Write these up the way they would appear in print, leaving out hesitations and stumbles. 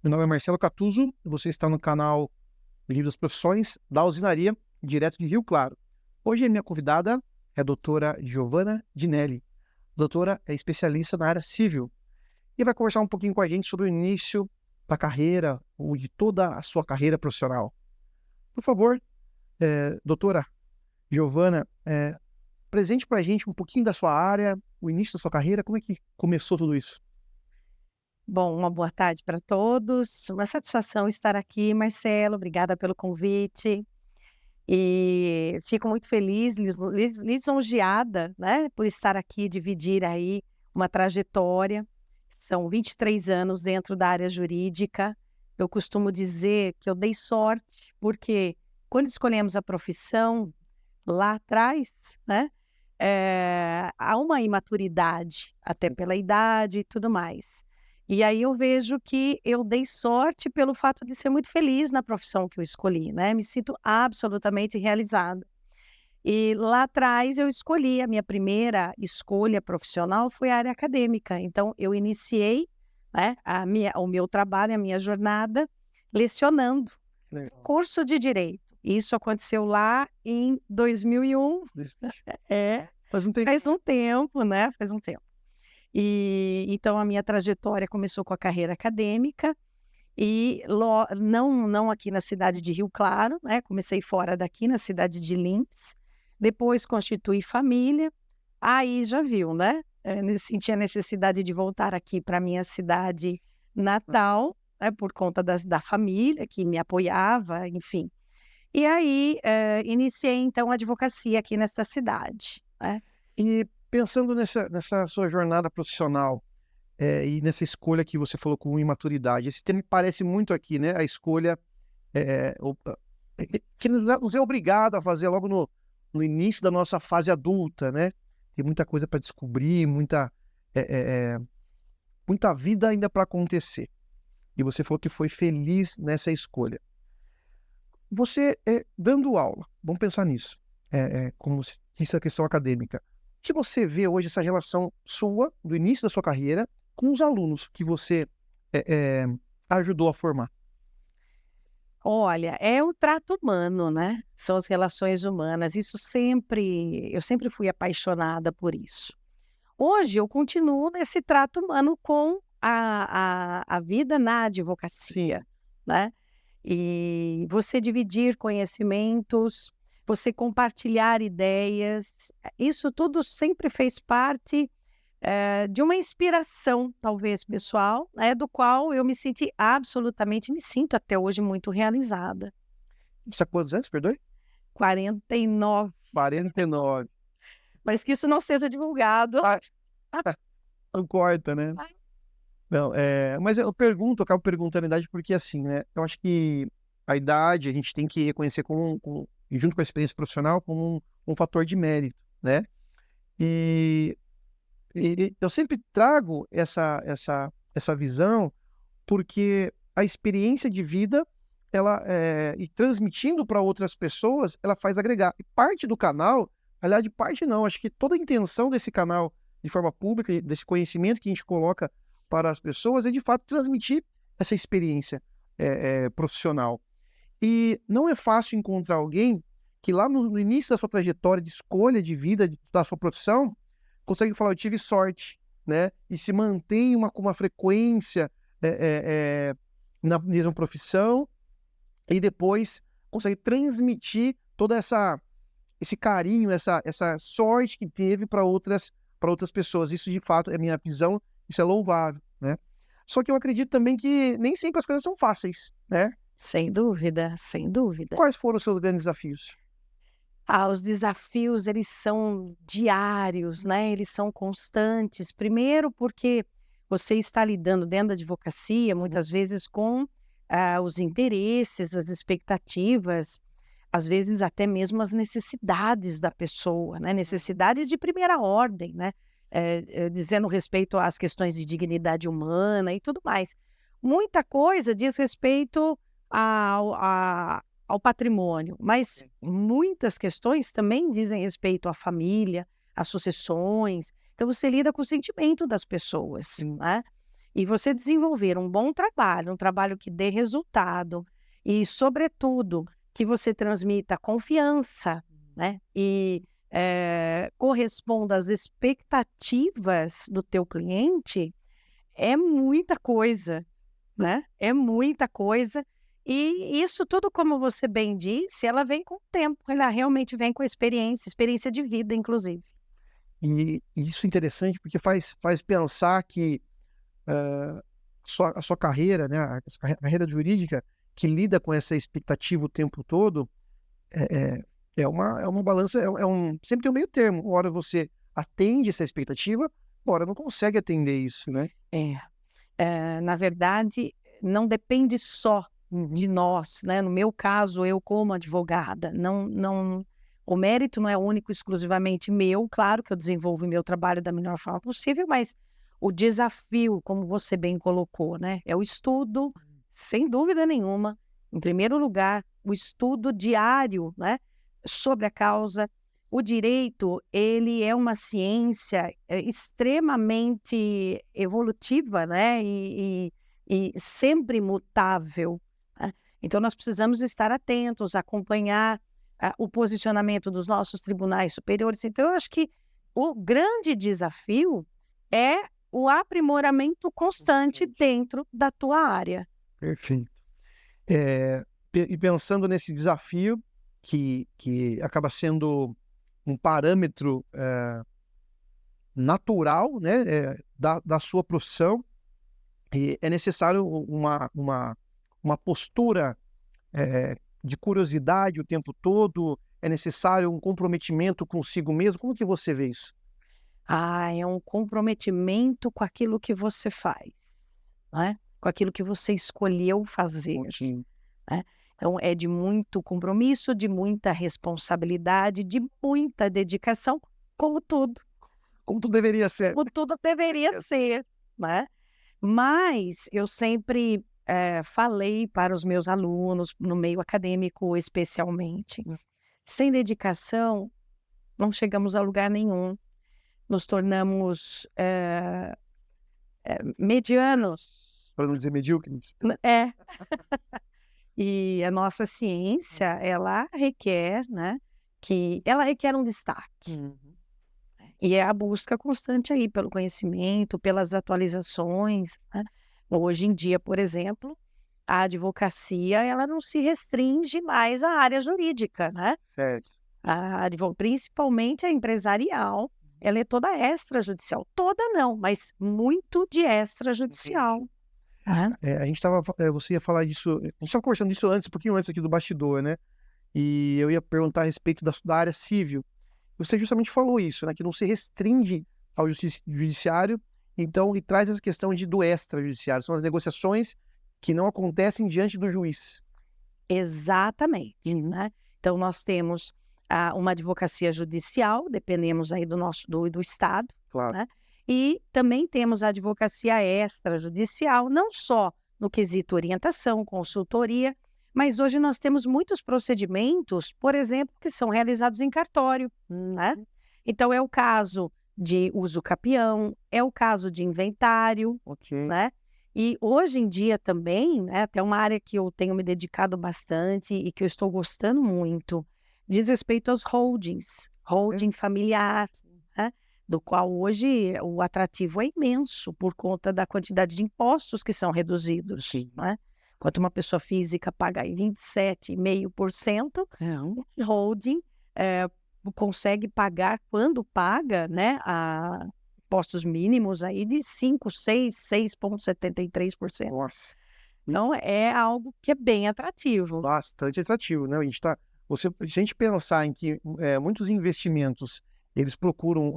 Meu nome é Marcelo Catuzzo e você está no canal Livro das Profissões da Usinaria, direto de Rio Claro. Hoje a minha convidada é a doutora Giovana Dinelli. A doutora é especialista na área civil e vai conversar um pouquinho com a gente sobre o início da carreira ou de toda a sua carreira profissional. Por favor, doutora Giovana, presente para a gente um pouquinho da sua área, o início da sua carreira, como é que começou tudo isso? Bom, uma boa tarde para todos. Uma satisfação estar aqui, Marcelo. Obrigada pelo convite. E fico muito feliz, lisonjeada, né, por estar aqui e dividir aí uma trajetória. São 23 anos dentro da área jurídica. Eu costumo dizer que eu dei sorte, porque quando escolhemos a profissão lá atrás, né, há uma imaturidade, até pela idade e tudo mais. E aí eu vejo que eu dei sorte pelo fato de ser muito feliz na profissão que eu escolhi, né, me sinto absolutamente realizada. E lá atrás eu escolhi, a minha primeira escolha profissional foi a área acadêmica, então eu iniciei, né, o meu trabalho, a minha jornada, lecionando Legal. curso de direito. Isso aconteceu lá em 2001. É, Faz um tempo. faz um tempo, né, faz um tempo. E então a minha trajetória começou com a carreira acadêmica e não aqui na cidade de Rio Claro, né, comecei fora daqui, na cidade de Lins, depois constituí família, aí já viu, né, senti a necessidade de voltar aqui para minha cidade natal, né, por conta da família que me apoiava, enfim. E aí, iniciei então a advocacia aqui nesta cidade, né. E pensando nessa sua jornada profissional, e nessa escolha que você falou com imaturidade, esse tema parece muito aqui, né, a escolha, opa, que nos é obrigado a fazer logo no início da nossa fase adulta, né. Tem muita coisa para descobrir, muita vida ainda para acontecer. E você falou que foi feliz nessa escolha. Você, dando aula, vamos pensar nisso, como você disse a questão acadêmica. O que você vê hoje essa relação sua, do início da sua carreira, com os alunos que você, eh eh, ajudou a formar? Olha, é o trato humano, né, são as relações humanas, eu sempre fui apaixonada por isso. Hoje eu continuo nesse trato humano com a vida na Sim. advocacia, né, e você dividir conhecimentos, você compartilhar ideias, isso tudo sempre fez parte, de uma inspiração, talvez pessoal, né, do qual eu me sinto até hoje muito realizada. Você há quantos anos, perdoe? 49, 49. mas que isso não seja divulgado. Ah, não corta, né. Não, mas eu acabo perguntando a idade porque, assim, né, eu acho que a idade a gente tem que reconhecer e junto com a experiência profissional, como um fator de mérito, né. E eu sempre trago essa visão, porque a experiência de vida, ela, e transmitindo para outras pessoas, ela faz agregar. E parte do canal, aliás, de parte não, acho que toda a intenção desse canal, de forma pública, e desse conhecimento que a gente coloca para as pessoas, é de fato transmitir essa experiência, profissional. E não é fácil encontrar alguém que lá no início da sua trajetória de escolha de vida, da sua profissão, consegue falar: "Eu tive sorte", né, e se mantém com uma frequência, na mesma profissão, e depois consegue transmitir toda esse carinho, essa sorte que teve para outras pessoas. Isso de fato é minha visão, isso é louvável, né. Só que eu acredito também que nem sempre as coisas são fáceis, né. Sem dúvida, sem dúvida. Quais foram os seus grandes desafios? Os desafios eles são diários, né, eles são constantes. Primeiro porque você está lidando dentro da advocacia, Uhum. muitas vezes com, os interesses, as expectativas, às vezes até mesmo as necessidades da pessoa, né, necessidades de primeira ordem, né, dizendo respeito às questões de dignidade humana e tudo mais. Muita coisa diz respeito ao a ao patrimônio, mas muitas questões também dizem respeito à família, às sucessões, então você lida com o sentimento das pessoas, Sim. né. E você desenvolver um bom trabalho, um trabalho que dê resultado e, sobretudo, que você transmita confiança, né? E corresponda às expectativas do teu cliente, é muita coisa, né? É muita coisa. E isso tudo, como você bem disse, ela vem com o tempo, ela realmente vem com a experiência de vida, inclusive. E isso é interessante porque faz pensar que a sua carreira, né, a carreira jurídica, que lida com essa expectativa o tempo todo, é uma balança, sempre tem um meio termo. Uma hora você atende essa expectativa, uma hora não consegue atender isso, né? Na verdade, não depende só de nós, né? No meu caso, eu como advogada, o mérito não é único, exclusivamente meu. Claro que eu desenvolvo o meu trabalho da melhor forma possível, mas o desafio, como você bem colocou, né? É o estudo, sem dúvida nenhuma. Em primeiro lugar, o estudo diário, né? Sobre a causa. O direito, ele é uma ciência extremamente evolutiva, né? E sempre mutável, né? Então, nós precisamos estar atentos, acompanhar o posicionamento dos nossos tribunais superiores. Então, eu acho que o grande desafio é o aprimoramento constante dentro da tua área. Perfeito. E pensando nesse desafio, que acaba sendo um parâmetro natural, né, da sua profissão, e é necessário uma postura de curiosidade o tempo todo, é necessário um comprometimento consigo mesmo. Como que você vê isso? É um comprometimento com aquilo que você faz, né? Com aquilo que você escolheu fazer, né? Então, é de muito compromisso, de muita responsabilidade, de muita dedicação, como tudo. Como tudo deveria ser. Como tudo deveria ser, né? Mas eu sempre falei para os meus alunos, no meio acadêmico especialmente, sem dedicação, não chegamos a lugar nenhum. Nos tornamos medianos. Para não dizer medíocres. E a nossa ciência, ela requer, né, ela requer um destaque. E é a busca constante aí pelo conhecimento, pelas atualizações, né? Hoje em dia, por exemplo, a advocacia, ela não se restringe mais à área jurídica, né? Certo. Principalmente a empresarial, ela é toda extrajudicial. Toda não, mas muito de extrajudicial. A gente estava, você ia falar disso, a gente estava conversando disso antes, um pouquinho antes aqui do bastidor, né? E eu ia perguntar a respeito da área civil. Você justamente falou isso, né? Que não se restringe ao judiciário, então, e traz essa questão do extrajudiciário. São as negociações que não acontecem diante do juiz. Exatamente, né? Então, nós temos uma advocacia judicial, dependemos aí do Estado, claro, né? E também temos a advocacia extrajudicial, não só no quesito orientação, consultoria, mas hoje nós temos muitos procedimentos, por exemplo, que são realizados em cartório, né? Então, é o caso de uso capião, é o caso de inventário, né? E hoje em dia também, né, até uma área que eu tenho me dedicado bastante e que eu estou gostando muito, diz respeito aos holdings, holding familiar, né? Do qual hoje o atrativo é imenso por conta da quantidade de impostos que são reduzidos, né? Enquanto uma pessoa física paga 27,5%, holding consegue pagar, quando paga, né, impostos mínimos aí de 5, 6,73%. Nossa. Então, é algo que é bem atrativo. Bastante atrativo, né? Se a gente pensar em que muitos investimentos, eles procuram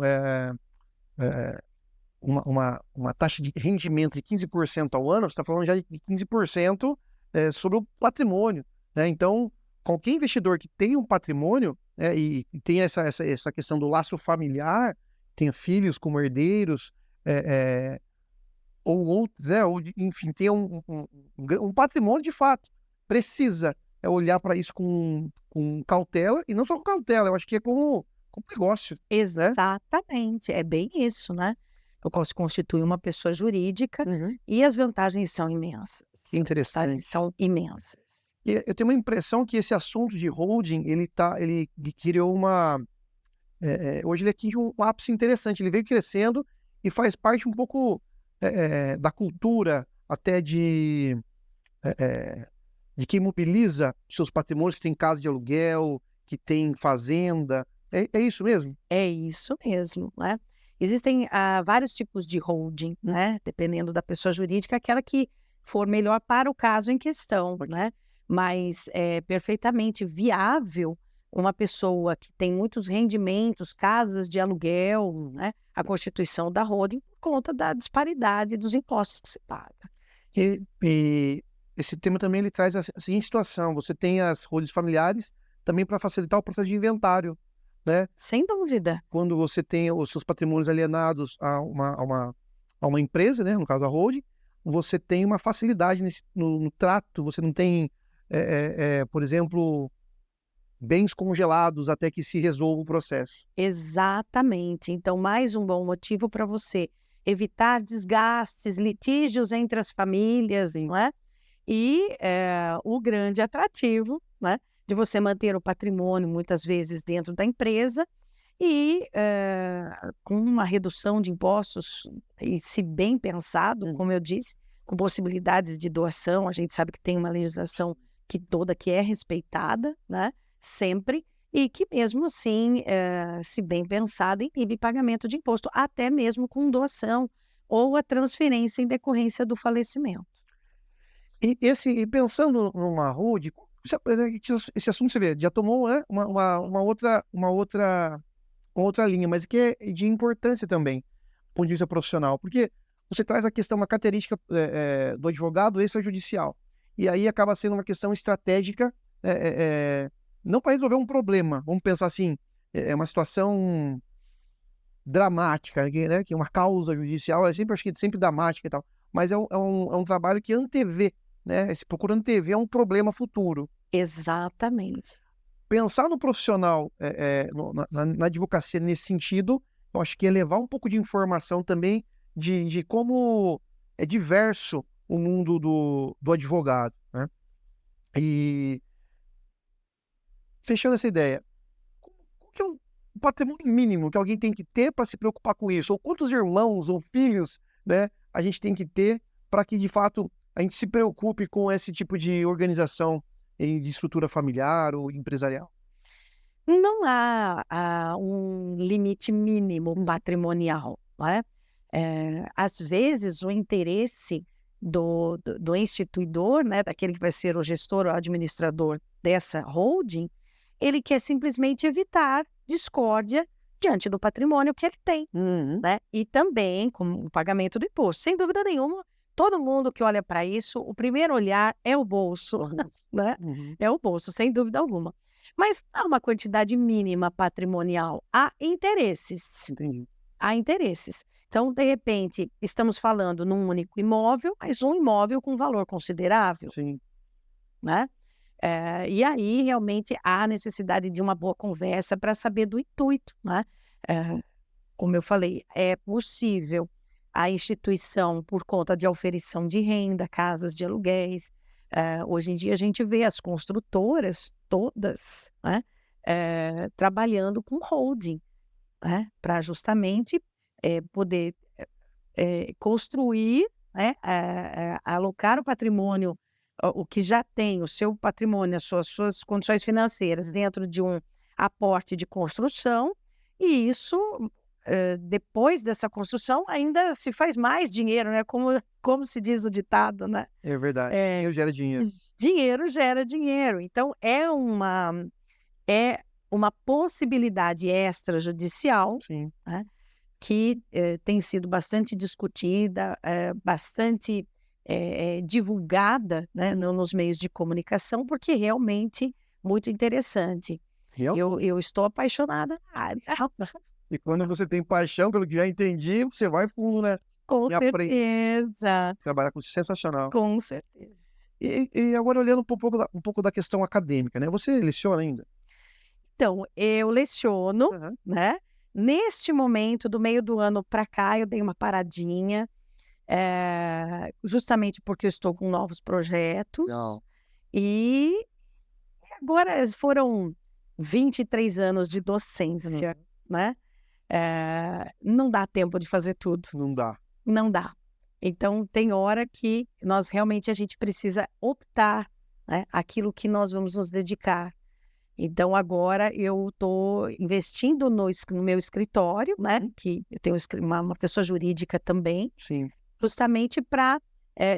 uma taxa de rendimento de 15% ao ano, você está falando já de 15% sobre o patrimônio, né? Então, qualquer investidor que tem um patrimônio e tem essa questão do laço familiar, tenha filhos como herdeiros, ou outros, enfim, tem um patrimônio de fato, precisa olhar para isso com cautela, e não só com cautela, eu acho que é como negócio. Exatamente, é bem isso, né? eu posso constituir uma pessoa jurídica e as vantagens são imensas. Interessante. As vantagens são imensas. E eu tenho uma impressão que esse assunto de holding, ele criou uma... hoje ele atinge um ápice interessante. Ele veio crescendo e faz parte um pouco da cultura, até de quem mobiliza seus patrimônios, que tem casa de aluguel, que tem fazenda. É isso mesmo? É isso mesmo, né? Existem vários tipos de holding, né? Dependendo da pessoa jurídica, aquela que for melhor para o caso em questão, né? Mas é perfeitamente viável uma pessoa que tem muitos rendimentos, casas de aluguel, né? A constituição da holding por conta da disparidade dos impostos que se paga. E esse tema também ele traz a seguinte situação: você tem as holdings familiares também para facilitar o processo de inventário, né? Sem dúvida. Quando você tem os seus patrimônios alienados a uma empresa, né? No caso a holding, você tem uma facilidade no trato, você não tem, por exemplo, bens congelados até que se resolva o processo. Exatamente. Então, mais um bom motivo para você evitar desgastes, litígios entre as famílias, não é? E o grande atrativo, né, de você manter o patrimônio, muitas vezes, dentro da empresa e com uma redução de impostos, e se bem pensado, como eu disse, com possibilidades de doação. A gente sabe que tem uma legislação que é respeitada, né, sempre, e que mesmo assim, se bem pensada, inibe pagamento de imposto, até mesmo com doação ou a transferência em decorrência do falecimento. E pensando numa holding, esse assunto, você vê, já tomou, né, uma outra linha, mas que é de importância também, do ponto de vista profissional, porque você traz a questão, uma característica do advogado extrajudicial, e aí acaba sendo uma questão estratégica, não para resolver um problema, vamos pensar assim, é uma situação dramática, né, que é uma causa judicial, acho que é sempre dramática e tal, mas é um trabalho que antevê, né, se procura antever um problema futuro. Exatamente. Pensar no profissional na advocacia nesse sentido, eu acho que é levar um pouco de informação também de como é diverso o mundo do advogado, né? E fechando essa ideia, qual que é o patrimônio mínimo que alguém tem que ter para se preocupar com isso? Ou quantos irmãos ou filhos, né, a gente tem que ter para que, de fato, a gente se preocupe com esse tipo de organização de estrutura familiar ou empresarial? Não há um limite mínimo patrimonial, não é? Às vezes, o interesse do instituidor, né, daquele que vai ser o gestor ou administrador dessa holding, ele quer simplesmente evitar discórdia diante do patrimônio que ele tem, né? E também com o pagamento do imposto. Sem dúvida nenhuma, todo mundo que olha para isso, o primeiro olhar é o bolso, né? É o bolso, sem dúvida alguma. Mas há uma quantidade mínima patrimonial. Há interesses. Entendi. Há interesses. Então, de repente, estamos falando num único imóvel, mas um imóvel com valor considerável, Sim. né? E aí, realmente, há necessidade de uma boa conversa para saber do intuito, né? Como eu falei, é possível a instituição, por conta de auferição de renda, casas de aluguéis. Hoje em dia, a gente vê as construtoras todas, né, trabalhando com holding, né, para justamente poder construir, né, alocar o patrimônio, o que já tem, o seu patrimônio, as suas condições financeiras dentro de um aporte de construção, e isso, depois dessa construção, ainda se faz mais dinheiro, né, como se diz o ditado, né? É verdade. Dinheiro gera dinheiro. Dinheiro gera dinheiro. Então, é uma possibilidade extrajudicial, Sim. né, que tem sido bastante discutida, bastante divulgada, né, nos meios de comunicação, porque realmente muito interessante. Eu estou apaixonada na área. E quando você tem paixão, pelo que já entendi, você vai fundo, né? Com E aprende. certeza, Trabalhar com isso, sensacional. com certeza. E agora olhando um pouco da questão acadêmica, né? Você leciona ainda? Então, eu leciono, né? Neste momento, do meio do ano para cá, eu dei uma paradinha, justamente porque eu estou com novos projetos. Legal. E agora foram 23 anos de docência, né? Não dá tempo de fazer tudo. Não dá. Não dá. Então, tem hora que a gente precisa optar, né, aquilo que nós vamos nos dedicar. Então, agora eu estou investindo no meu escritório, né, que eu tenho uma pessoa jurídica também, Sim. justamente para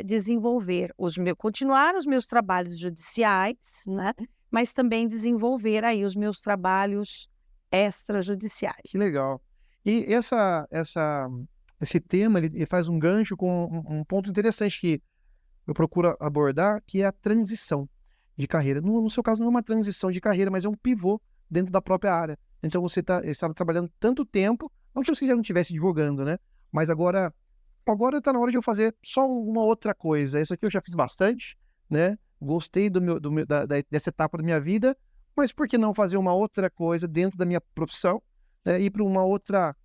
desenvolver continuar os meus trabalhos judiciais, né, mas também desenvolver aí os meus trabalhos extrajudiciais. Que legal. E esse tema, ele faz um gancho com um ponto interessante que eu procuro abordar, que é a transição de carreira. No seu caso, não é uma transição de carreira, mas é um pivô dentro da própria área. Então, você estava trabalhando tanto tempo, não que você já não estivesse divulgando, né? Mas agora está na hora de eu fazer só uma outra coisa. Essa aqui eu já fiz bastante, né? Gostei dessa etapa da minha vida, mas por que não fazer uma outra coisa dentro da minha profissão, né? Ir para uma outra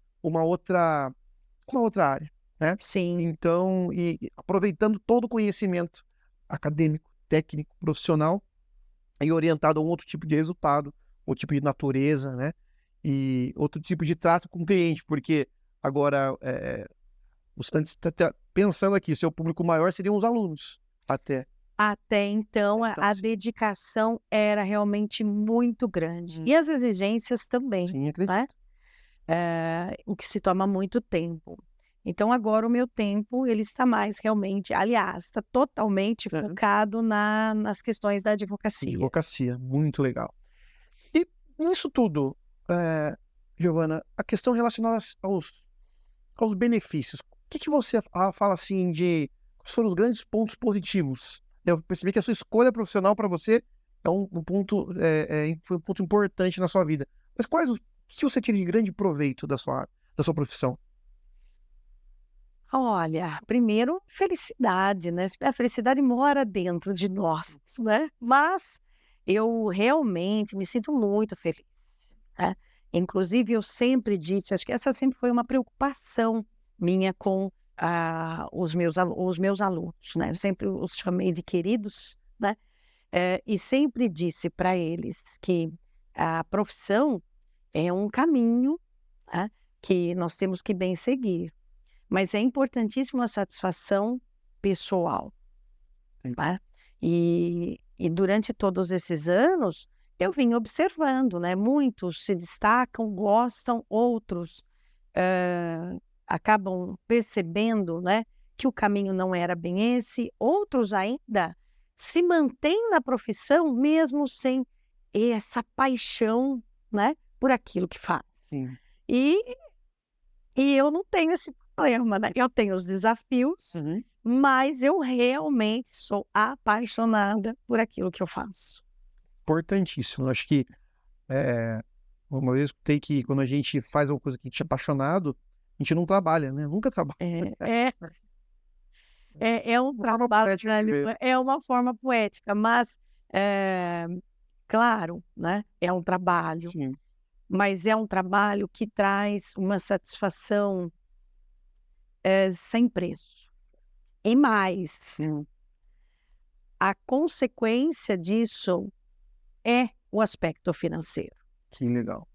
área, né? Sim. Então, e aproveitando todo o conhecimento acadêmico, técnico, profissional, e orientado a um outro tipo de resultado, outro tipo de natureza, né? E outro tipo de trato com o cliente, porque agora, pensando aqui, seu público maior seriam os alunos, até. Até então, a Sim. dedicação era realmente muito grande. E as exigências também, Sim, acredito. né? O que se toma muito tempo. Então, agora o meu tempo, ele está mais realmente, aliás, está totalmente focado nas questões da advocacia. Advocacia, muito legal. E nisso tudo, Giovana, a questão relacionada aos benefícios, o que você fala assim de quais foram os grandes pontos positivos? Eu percebi que a sua escolha profissional para você é um ponto, foi um ponto importante na sua vida. Mas se você tira de grande proveito da sua profissão? Olha, primeiro, felicidade, né? A felicidade mora dentro de nós, né? Mas eu realmente me sinto muito feliz, né? Inclusive, eu sempre disse, acho que essa sempre foi uma preocupação minha com os meus alunos, né? Eu sempre os chamei de queridos, né? E sempre disse para eles que a profissão é um caminho, né, que nós temos que bem seguir. Mas é importantíssima a satisfação pessoal, né? E durante todos esses anos, eu vim observando, né? Muitos se destacam, gostam, outros acabam percebendo, né, que o caminho não era bem esse, outros ainda se mantêm na profissão mesmo sem essa paixão, né, por aquilo que faz. Sim. E eu não tenho esse problema, né? Eu tenho os desafios, mas eu realmente sou apaixonada por aquilo que eu faço. Importantíssimo. Acho que uma vez eu escutei que quando a gente faz uma coisa que a gente é apaixonado, a gente não trabalha, né? Nunca trabalha. É um trabalho, é uma forma poética, mas claro, né? É um trabalho. Sim. Mas é um trabalho que traz uma satisfação sem preço. E mais, a consequência disso é o aspecto financeiro. Que legal.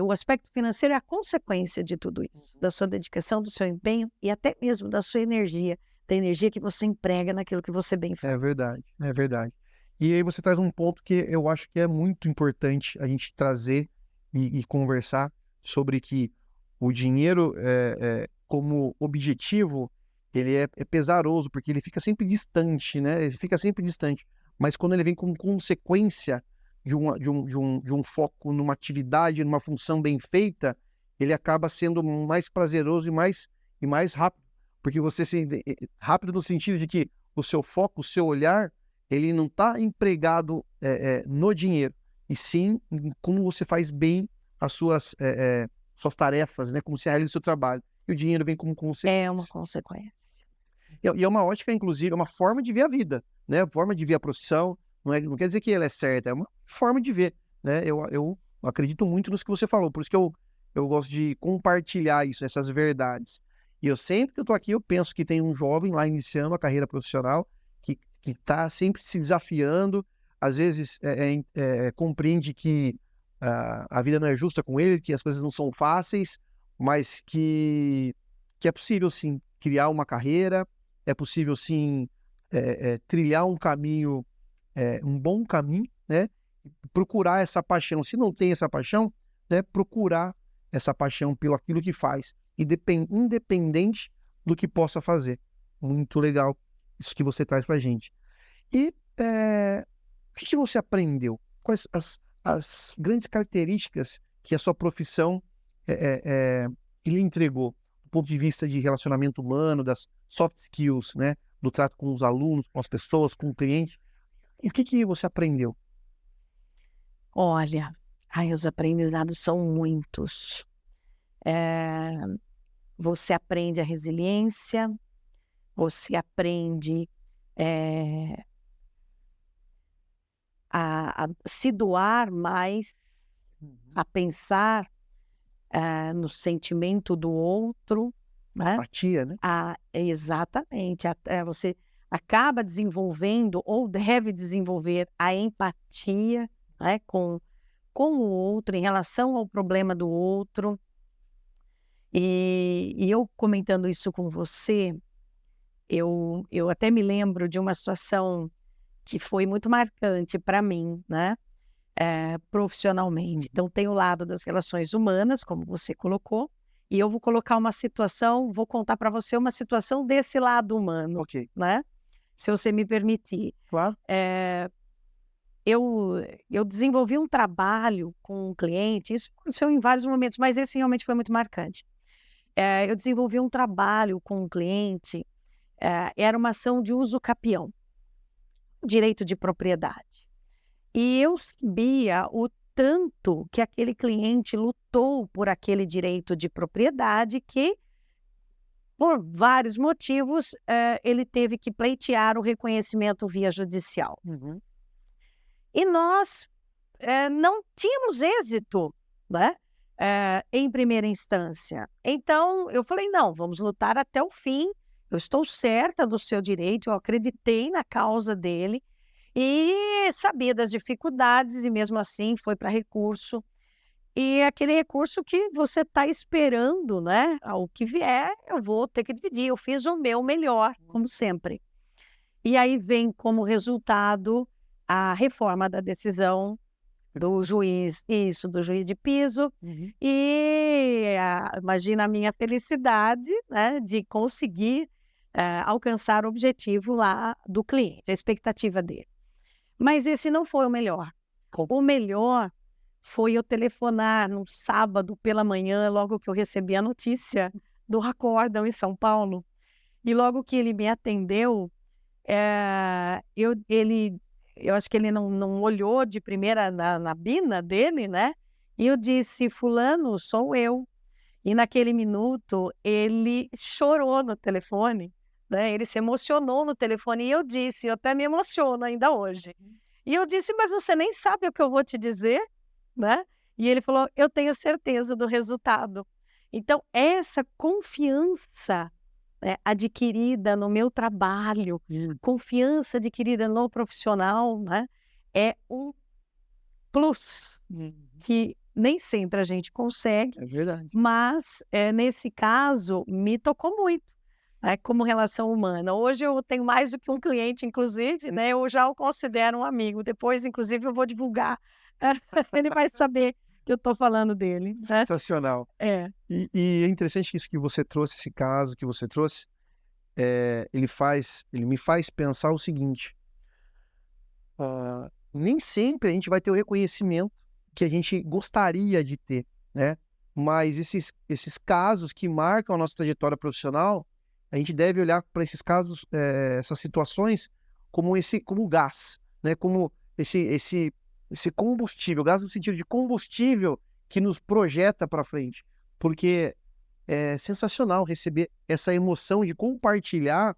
O aspecto financeiro é a consequência de tudo isso, da sua dedicação, do seu empenho e até mesmo da sua energia, da energia que você emprega naquilo que você bem faz. É verdade, é verdade. E aí você traz um ponto que eu acho que é muito importante a gente trazer e conversar sobre que o dinheiro como objetivo, ele é pesaroso, porque ele fica sempre distante, né? Ele fica sempre distante. Mas quando ele vem como consequência de um foco numa atividade, numa função bem feita, ele acaba sendo mais prazeroso e mais rápido. Porque você rápido no sentido de que o seu foco, o seu olhar, ele não está empregado no dinheiro, e sim em como você faz bem as suas tarefas, né? Como você realiza o seu trabalho. E o dinheiro vem como consequência. É uma consequência. E é uma ótica, inclusive, é uma forma de ver a vida, né? Forma de ver a profissão. Não quer dizer que ela é certa, é uma forma de ver, né? Eu Eu acredito muito nisso que você falou, por isso que eu gosto de compartilhar isso, essas verdades. E eu sempre que eu tô aqui, eu penso que tem um jovem lá iniciando a carreira profissional que tá sempre se desafiando, às vezes compreende que a vida não é justa com ele, que as coisas não são fáceis, mas que é possível sim criar uma carreira, é possível sim trilhar um caminho, um bom caminho, né? Procurar essa paixão. Se não tem essa paixão, né? Procurar essa paixão pelo aquilo que faz, independente do que possa fazer. Muito legal isso que você traz pra gente. E o que você aprendeu? Quais as grandes características que a sua profissão lhe entregou, do ponto de vista de relacionamento humano, das soft skills, né? Do trato com os alunos, com as pessoas, com o cliente. E o que você aprendeu? Olha, os aprendizados são muitos. Você aprende a resiliência, você aprende a se doar mais, a pensar no sentimento do outro, né? Empatia, né? Exatamente. Você acaba desenvolvendo ou deve desenvolver a empatia, né, com o outro, em relação ao problema do outro. E eu comentando isso com você, eu até me lembro de uma situação que foi muito marcante para mim, né, profissionalmente. Então tem o lado das relações humanas, como você colocou, e eu vou colocar uma situação, vou contar para você uma situação desse lado humano, Ok. né, se você me permitir. Claro. Eu desenvolvi um trabalho com um cliente, isso aconteceu em vários momentos, mas esse realmente foi muito marcante. Eu desenvolvi um trabalho com um cliente, era uma ação de uso capião, direito de propriedade. E eu sabia o tanto que aquele cliente lutou por aquele direito de propriedade que, por vários motivos, ele teve que pleitear o reconhecimento via judicial. Uhum. E nós não tínhamos êxito, né, em primeira instância. Então, eu falei, não, vamos lutar até o fim, eu estou certa do seu direito, eu acreditei na causa dele e sabia das dificuldades e mesmo assim foi para recurso. E aquele recurso que você está esperando, né, ao que vier, eu vou ter que dividir, eu fiz o meu melhor, como sempre. E aí vem como resultado a reforma da decisão do juiz, do juiz de piso, Uhum. e imagina a minha felicidade, né, de conseguir alcançar o objetivo lá do cliente, a expectativa dele. Mas esse não foi o melhor. O melhor foi eu telefonar num sábado pela manhã, logo que eu recebi a notícia do acórdão em São Paulo, e logo que ele me atendeu, eu acho que ele não olhou de primeira na bina dele, né, e eu disse: "Fulano, sou eu". E naquele minuto ele chorou no telefone, né, ele se emocionou no telefone e eu até me emociono ainda hoje. E eu disse: "Mas você nem sabe o que eu vou te dizer", né, e ele falou: "Eu tenho certeza do resultado". Então essa confiança, né, adquirida no meu trabalho, confiança adquirida no profissional, né, é um plus que nem sempre a gente consegue, É verdade. mas, nesse caso, me tocou muito, né, como relação humana. Hoje eu tenho mais do que um cliente, inclusive, né, eu já o considero um amigo. Depois, inclusive, eu vou divulgar, ele vai saber que eu estou falando dele, né. Sensacional. É. E é interessante isso que você trouxe, esse caso que você trouxe, ele me faz pensar o seguinte: nem sempre a gente vai ter o reconhecimento que a gente gostaria de ter, né? Mas esses casos que marcam a nossa trajetória profissional, a gente deve olhar para esses casos, essas situações, como gás, né? Como esse combustível, gás no sentido de combustível que nos projeta para frente, porque é sensacional receber essa emoção de compartilhar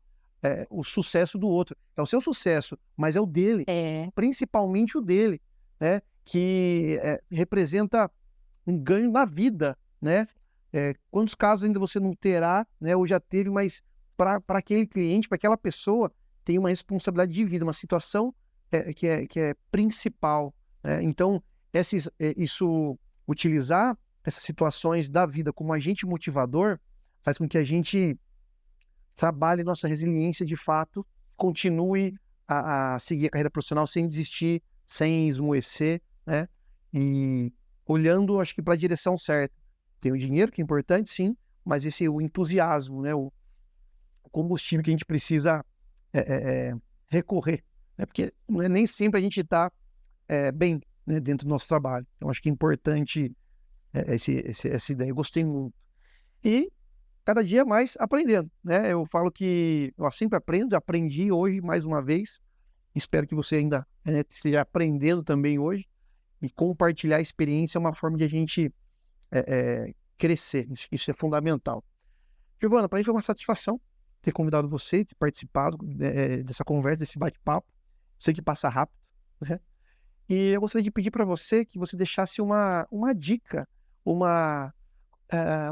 o sucesso do outro. É o seu sucesso, mas é o dele, É. principalmente o dele, né? que representa um ganho na vida, né? Quantos casos ainda você não terá, né, ou já teve, mas para aquele cliente, para aquela pessoa, tem uma responsabilidade de vida, uma situação que é principal, né? Então, utilizar essas situações da vida como agente motivador faz com que a gente trabalhe nossa resiliência de fato, continue a seguir a carreira profissional sem desistir, sem esmoecer, né? E olhando, acho que para a direção certa. Tem o dinheiro, que é importante, sim, mas o entusiasmo, né? O combustível que a gente precisa recorrer, né? Porque não é nem sempre a gente está bem, né, dentro do nosso trabalho. Então, acho que é importante essa ideia. Eu gostei muito. E cada dia mais aprendendo, né? Eu falo que eu sempre aprendo, aprendi hoje mais uma vez. Espero que você ainda esteja aprendendo também hoje. E compartilhar a experiência é uma forma de a gente crescer. Isso é fundamental. Giovana, para mim foi uma satisfação ter convidado você, ter participado dessa conversa, desse bate-papo. Sei que passa rápido, né? E eu gostaria de pedir para você que você deixasse uma dica, uma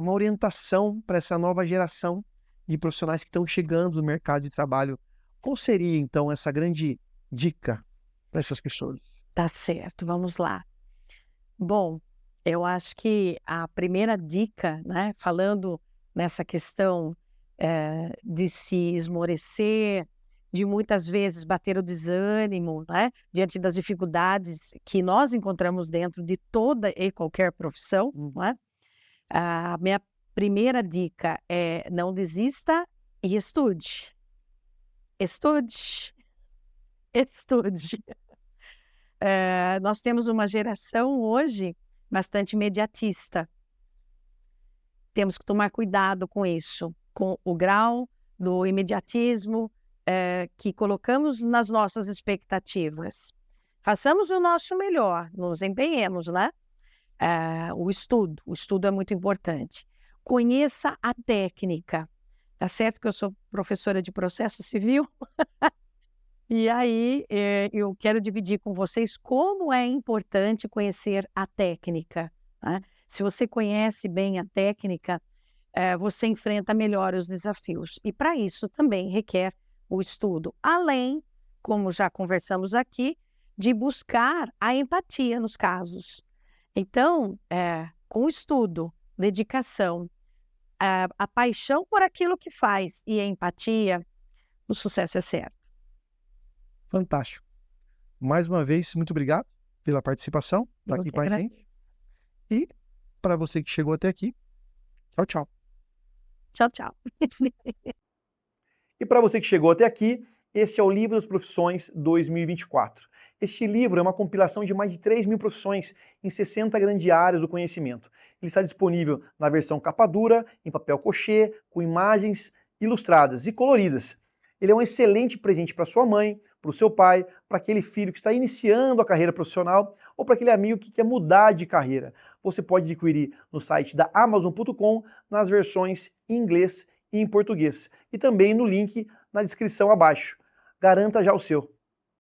orientação para essa nova geração de profissionais que estão chegando no mercado de trabalho. Qual seria, então, essa grande dica para essas pessoas? Tá certo, vamos lá. Bom, eu acho que a primeira dica, né, falando nessa questão de se esmorecer, de muitas vezes bater o desânimo, né, diante das dificuldades que nós encontramos dentro de toda e qualquer profissão, né? A minha primeira dica é: não desista e estude. Estude, estude. Nós temos uma geração hoje bastante imediatista. Temos que tomar cuidado com isso, com o grau do imediatismo que colocamos nas nossas expectativas. Façamos o nosso melhor, nos empenhemos, né? O estudo é muito importante. Conheça a técnica. Tá certo que eu sou professora de processo civil? E aí, eu quero dividir com vocês como é importante conhecer a técnica, né? Se você conhece bem a técnica, você enfrenta melhor os desafios. E para isso também requer o estudo. Além, como já conversamos aqui, de buscar a empatia nos casos. Então, com estudo, dedicação, a paixão por aquilo que faz e a empatia, o sucesso é certo. Fantástico. Mais uma vez, muito obrigado pela participação aqui com a gente. E para você que chegou até aqui, tchau, tchau. Tchau, tchau. E para você que chegou até aqui, esse é o Livro das Profissões 2024. Este livro é uma compilação de mais de 3.000 profissões em 60 grandes áreas do conhecimento. Ele está disponível na versão capa dura, em papel cochê, com imagens ilustradas e coloridas. Ele é um excelente presente para sua mãe, para o seu pai, para aquele filho que está iniciando a carreira profissional ou para aquele amigo que quer mudar de carreira. Você pode adquirir no site da Amazon.com nas versões em inglês e em português. E também no link na descrição abaixo. Garanta já o seu.